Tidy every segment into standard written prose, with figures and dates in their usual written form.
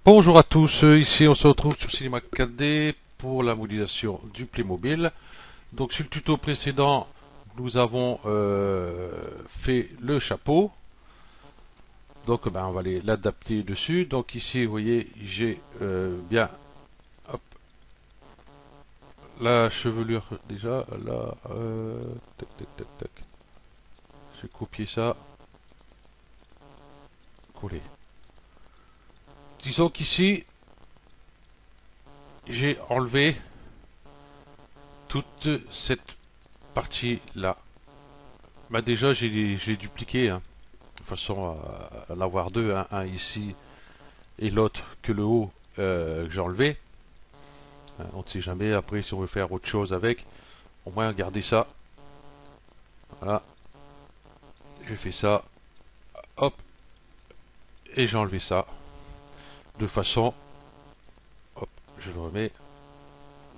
Bonjour à tous, ici on se retrouve sur Cinema 4D pour la modélisation du Playmobil. Donc sur le tuto précédent, nous avons fait le chapeau. Donc on va aller l'adapter dessus. Donc ici vous voyez j'ai bien hop, la chevelure déjà. Là, tac tac tac tac. J'ai copié ça, collé. Disons qu'ici j'ai enlevé toute cette partie là. Bah déjà j'ai dupliqué, hein. De toute façon à en avoir deux, hein, un ici et l'autre que le haut que j'ai enlevé. On ne sait jamais après si on veut faire autre chose avec. Au moins garder ça. Voilà, j'ai fait ça. Hop, et j'ai enlevé ça. De façon, hop, je le remets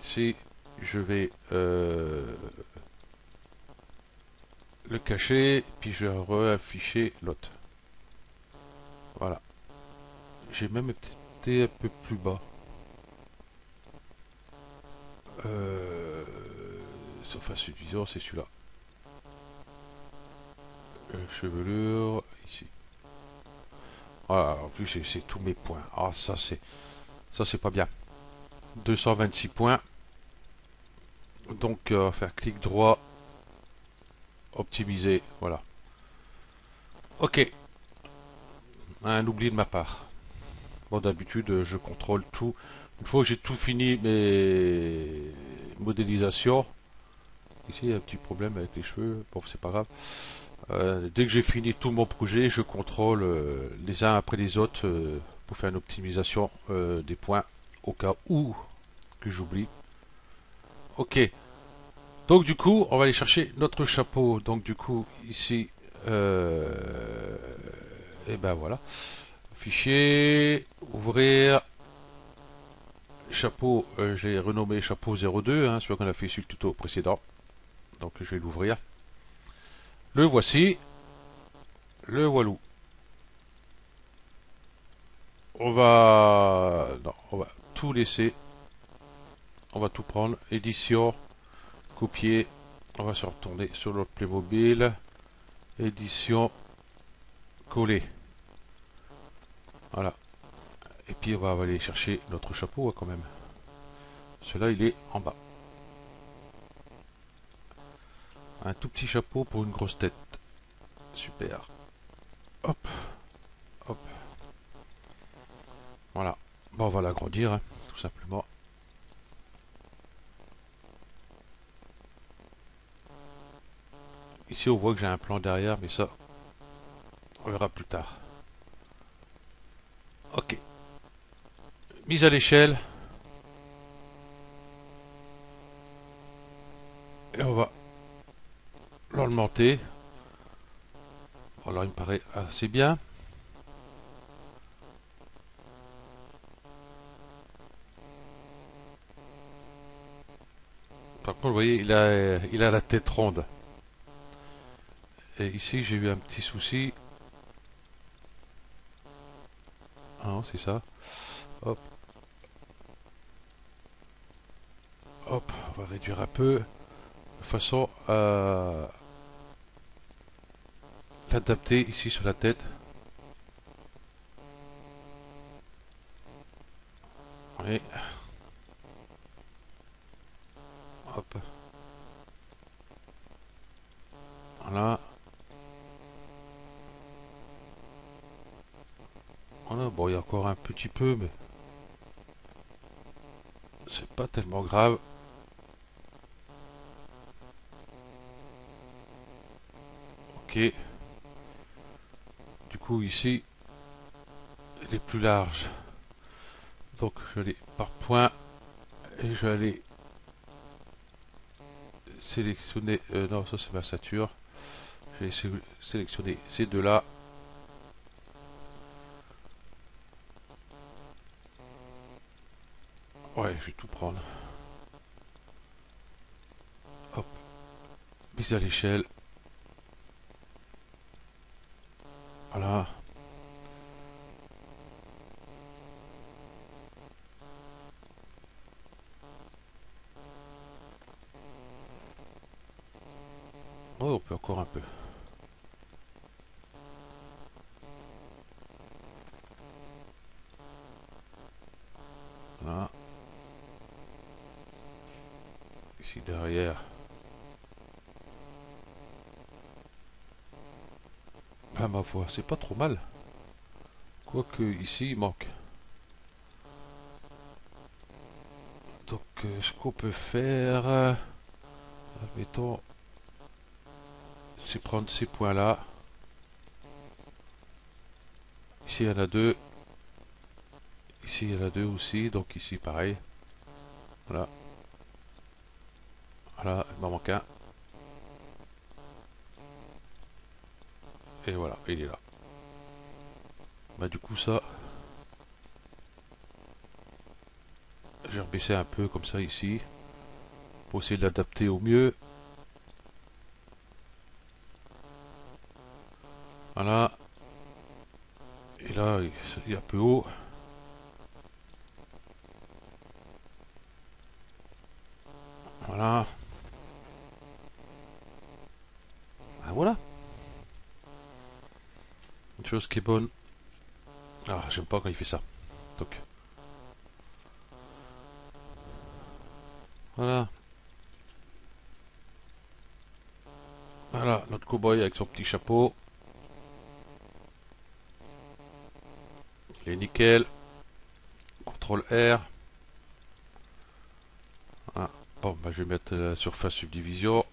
ici. Je vais le cacher, puis je vais réafficher l'autre. Voilà. J'ai même été un peu plus bas. Euh, Sauf à suffisant, c'est celui-là. Chevelure, ici. Voilà, en plus c'est tous mes points. Ah, ça c'est pas bien. 226 points. Donc faire clic droit, optimiser, voilà. Ok, un oubli de ma part. Bon, d'habitude je contrôle tout. Une fois que j'ai tout fini mes modélisations, ici il y a un petit problème avec les cheveux, bon c'est pas grave. Dès que j'ai fini tout mon projet, je contrôle les uns après les autres pour faire une optimisation des points au cas où que j'oublie. Ok, donc du coup, on va aller chercher notre chapeau. Donc du coup, ici, et ben voilà, fichier, ouvrir, chapeau, j'ai renommé chapeau 02, hein, celui qu'on a fait sur le tuto précédent. Donc je vais l'ouvrir. Le voici, le voilou. Non, on va tout laisser, on va tout prendre, édition, copier, on va se retourner sur notre Playmobil, édition, coller. Voilà. Et puis on va aller chercher notre chapeau, hein, quand même. Celui-là, il est en bas. Un tout petit chapeau pour une grosse tête. Super. Hop, hop. Voilà. Bon, on va l'agrandir, hein, tout simplement. Ici, on voit que j'ai un plan derrière, mais ça, on verra plus tard. Ok. Mise à l'échelle. Et on va l'augmenter. Alors, il me paraît assez bien. Par contre, vous voyez, il a la tête ronde. Et ici, j'ai eu un petit souci. Ah non, c'est ça. Hop, hop, on va réduire un peu. De façon à l'adapter ici sur la tête. Oui, hop, voilà. Voilà, bon, il y a encore un petit peu, mais c'est pas tellement grave. Ok, du coup ici, il est plus large. Donc je vais aller par point et je vais aller sélectionner. Non, ça c'est ma ceinture. Je vais sélectionner ces deux-là. Ouais, je vais tout prendre. Hop, mise à l'échelle. Voilà. Oh, on peut encore un peu. Voilà. Ici derrière. Ah ma foi, c'est pas trop mal. Quoique ici il manque. Donc ce qu'on peut faire, admettons, c'est prendre ces points là. Ici il y en a deux. Ici il y en a deux aussi, donc ici pareil. Voilà. Voilà, il m'en manque un. Et voilà, il est là. Bah du coup ça, j'ai rebaissé un peu comme ça ici. Pour essayer de l'adapter au mieux. Voilà. Et là, il est un peu haut. Voilà. Ah, voilà. Une chose qui est bonne. Ah, j'aime pas quand il fait ça. Donc, voilà. Voilà, notre cow-boy avec son petit chapeau. Il est nickel. CTRL R. Voilà. Bon, bah, je vais mettre la surface subdivision.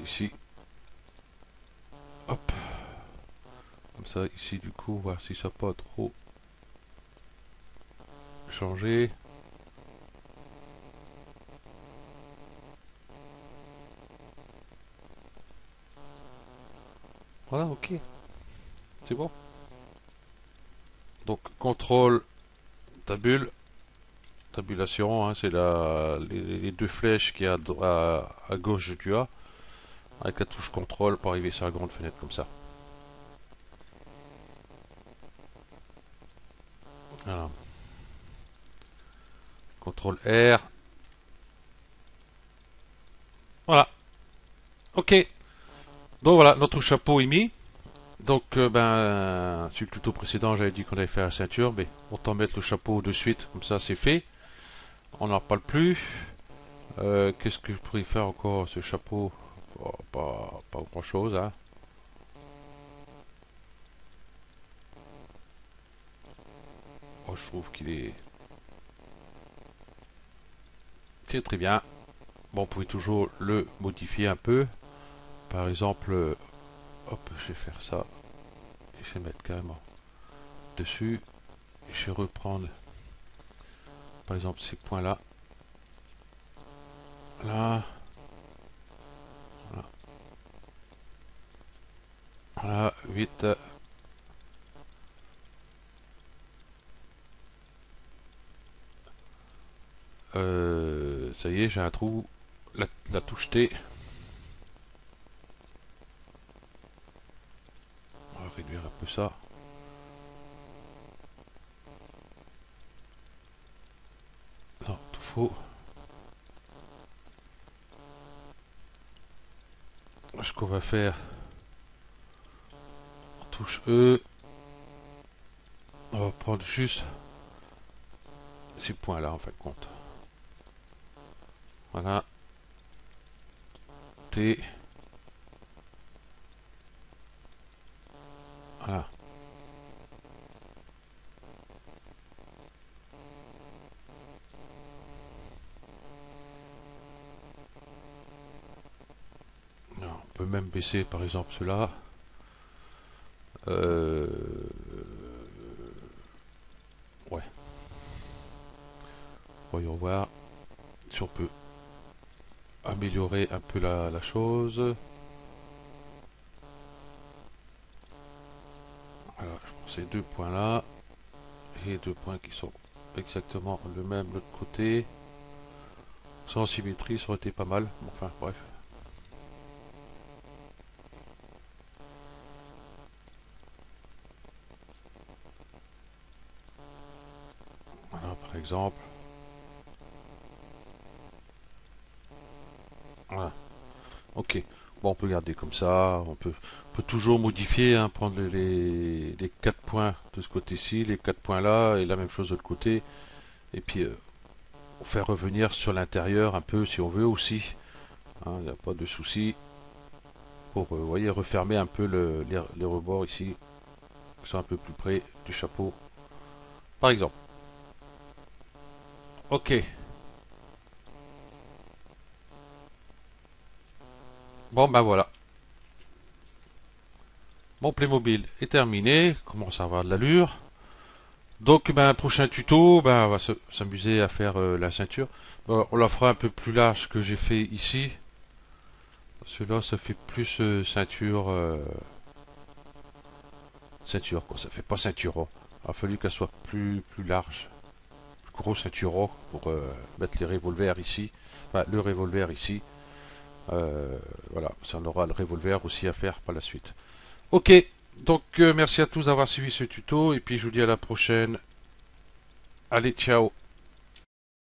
Ici. Hop. Comme ça, ici, du coup, voir si ça n'a pas trop changé. Voilà, ok. C'est bon. Donc, contrôle tabule. Tabulation, hein, c'est les deux flèches qui a à gauche du A, avec la touche contrôle pour arriver sur la grande fenêtre comme ça. Voilà. CTRL R. Voilà. Ok. Donc voilà, notre chapeau est mis. Donc sur le tuto précédent, j'avais dit qu'on allait faire la ceinture, mais autant mettre le chapeau de suite, comme ça c'est fait. On n'en parle plus. Qu'est-ce que je pourrais faire encore ce chapeau? Oh, pas grand chose, hein. Oh, je trouve qu'il est. C'est très bien. Bon, on pouvait toujours le modifier un peu. Par exemple, hop, je vais faire ça. Et je vais mettre carrément dessus. Et je vais reprendre, par exemple, ces points-là. Là. Voilà. Voilà, 8. Ça y est, j'ai un trou. La touche T. On va réduire un peu ça. Non, tout faux. Ce qu'on va faire, on touche E. On va prendre juste ces points-là en fin de compte. Voilà. T. Voilà. Non, on peut même baisser par exemple cela. Euh, ouais. Voyons voir si on peut améliorer un peu la chose. Voilà, je prends ces deux points là et deux points qui sont exactement le même de l'autre côté. Sans symétrie, ça aurait été pas mal. Bon, enfin, bref. Voilà, par exemple. Voilà. Ok. Bon, on peut garder comme ça. On peut toujours modifier, hein, prendre les 4 points de ce côté-ci, les 4 points là, et la même chose de l'autre côté. Et puis, faire revenir sur l'intérieur un peu si on veut aussi. Il n'y a pas de souci. Pour, vous voyez, refermer un peu les rebords ici, qui sont un peu plus près du chapeau, par exemple. Ok. Bon, ben voilà. Mon Playmobil est terminé. Commence à avoir de l'allure. Donc, ben, prochain tuto, ben, on va s'amuser à faire la ceinture. Bon, on la fera un peu plus large que j'ai fait ici. Celui-là, ça fait plus ceinture, quoi. Ça fait pas ceinturon. Il a fallu qu'elle soit plus large. Plus gros ceinturon pour mettre les revolvers ici. Enfin, le revolver ici. Voilà, ça on aura le revolver aussi à faire par la suite. Ok, donc merci à tous d'avoir suivi ce tuto et puis je vous dis à la prochaine. Allez, ciao.